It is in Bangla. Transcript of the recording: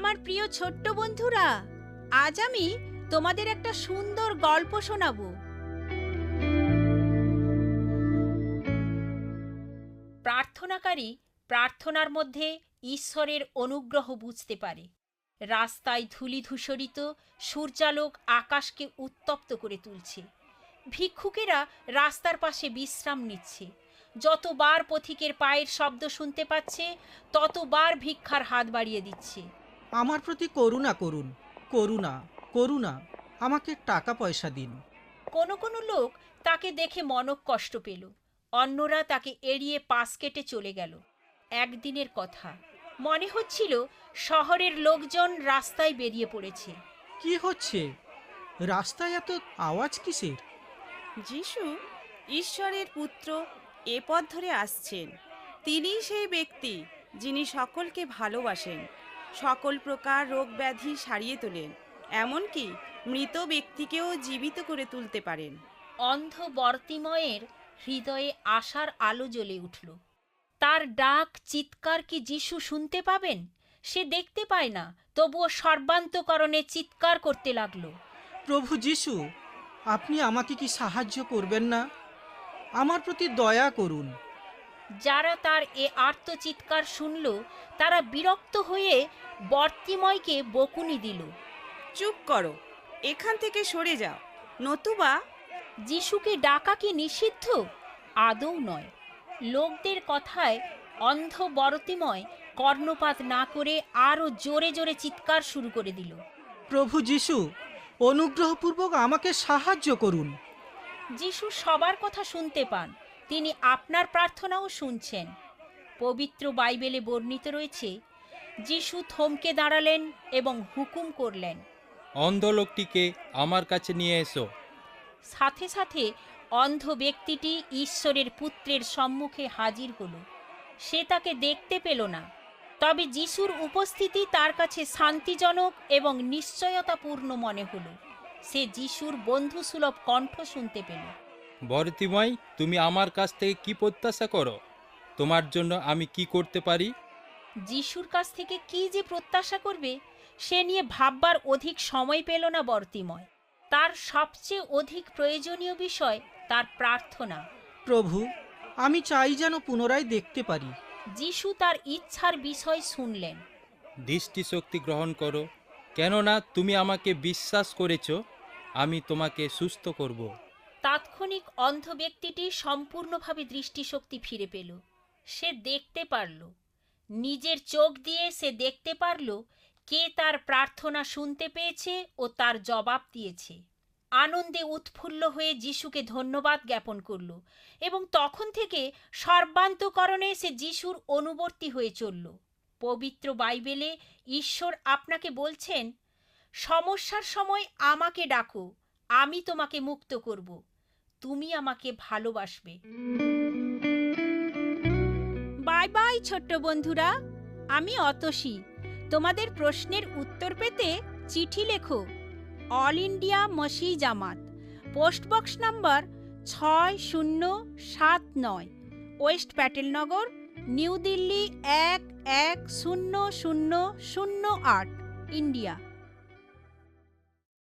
আমার প্রিয় ছোট্ট বন্ধুরা, আজ আমি তোমাদের একটা সুন্দর গল্প শোনাবো। প্রার্থনাকারী প্রার্থনার মধ্যে ঈশ্বরের অনুগ্রহ বুঝতে পারে। রাস্তায় ধূলিধূসরিত সূর্যালোক আকাশকে উত্তপ্ত করে তুলছে। ভিক্ষুকেরা রাস্তার পাশে বিশ্রাম নিচ্ছে। যতবার পথিকের পায়ের শব্দ শুনতে পাচ্ছে, ততবার ভিক্ষার হাত বাড়িয়ে দিচ্ছে। আমার প্রতি করুণা করুন, করুণা করুণা, আমাকে টাকা পয়সা দিন। কোনো কোনো লোক তাকে দেখে মনক কষ্ট পেল, অন্যরা তাকে এড়িয়ে পাশ কেটে চলে গেল। একদিনের কথা, মনে হচ্ছিল শহরের লোকজন রাস্তায় বেরিয়ে পড়েছে। কি হচ্ছে? রাস্তায় এত আওয়াজ কিসের? যিশু, ঈশ্বরের পুত্র, এ পথ ধরে আসছেন। তিনিই সেই ব্যক্তি যিনি সকলকে ভালোবাসেন, সকল প্রকার রোগ ব্যাধি সারিয়ে তোলেন, এমনকি মৃত ব্যক্তিকেও জীবিত করে তুলতে পারেন। অন্ধ বর্তিময়ের হৃদয়ে আশার আলো জ্বলে উঠল। তার ডাক চিৎকার কি যিশু শুনতে পাবেন? সে দেখতে পায় না, তবুও সর্বান্তকরণে চিৎকার করতে লাগলো, প্রভু যিশু, আপনি আমাকে কি সাহায্য করবেন না? আমার প্রতি দয়া করুন। যারা তার এ আর্তচিৎকার শুনল, তারা বিরক্ত হয়ে বর্তিময়কে বকুনি দিল। চুপ করো, এখান থেকে সরে যাও, নতুবা। যিশুকে ডাকা কি নিষিদ্ধ? আদৌ নয়। লোকদের কথায় অন্ধ বর্তিময় কর্ণপাত না করে আরও জোরে জোরে চিৎকার শুরু করে দিল। প্রভু যিশু, অনুগ্রহপূর্বক আমাকে সাহায্য করুন। যিশু সবার কথা শুনতে পান, তিনি আপনার প্রার্থনাও শুনছেন। পবিত্র বাইবেলে বর্ণিত রয়েছে, যিশু থমকে দাঁড়ালেন এবং হুকুম করলেন, অন্ধ লোকটিকে আমার কাছে নিয়ে এসো। সাথে সাথে অন্ধ ব্যক্তিটি ঈশ্বরের পুত্রের সম্মুখে হাজির হল। সে তাকে দেখতে পেল না, তবে যিশুর উপস্থিতি তার কাছে শান্তিজনক এবং নিশ্চয়তাপূর্ণ মনে হল। সে যিশুর বন্ধুসুলভ কণ্ঠ শুনতে পেল। বর্তিময়, তুমি আমার কাছ থেকে কি প্রত্যাশা করো? তোমার জন্য আমি কি করতে পারি? যিশুর কাছ থেকে কি যে প্রত্যাশা করবে, সে নিয়ে ভাববার অধিক সময় পেল না বর্তিময়। তার সবচেয়ে অধিক প্রয়োজনীয় বিষয় তার প্রার্থনা। প্রভু, আমি চাই যেন পুনরায় দেখতে পারি। যিশু তার ইচ্ছার বিষয় শুনলেন। দৃষ্টিশক্তি গ্রহণ করো, কেননা তুমি আমাকে বিশ্বাস করেছ। আমি তোমাকে সুস্থ করব। তাৎক্ষণিক অন্ধ ব্যক্তিটি সম্পূর্ণভাবে দৃষ্টিশক্তি ফিরে পেল। সে দেখতে পারল, নিজের চোখ দিয়ে সে দেখতে পারল কে তার প্রার্থনা শুনতে পেয়েছে ও তার জবাব দিয়েছে। আনন্দে উৎফুল্ল হয়ে যিশুকে ধন্যবাদ জ্ঞাপন করল এবং তখন থেকে সর্বান্তকরণে সে যিশুর অনুবর্তী হয়ে চলল। পবিত্র বাইবেলে ঈশ্বর আপনাকে বলছেন, সমস্যার সময় আমাকে ডাকো, আমি তোমাকে মুক্ত করব, তুমি আমাকে ভালোবাসবে। বাই বাই ছোট্ট বন্ধুরা, আমি অতসী। তোমাদের প্রশ্নের উত্তর পেতে চিঠি লেখো। All India Masih Jamaat, post box number 6079, west Patelnagar, new Delhi 110008, India.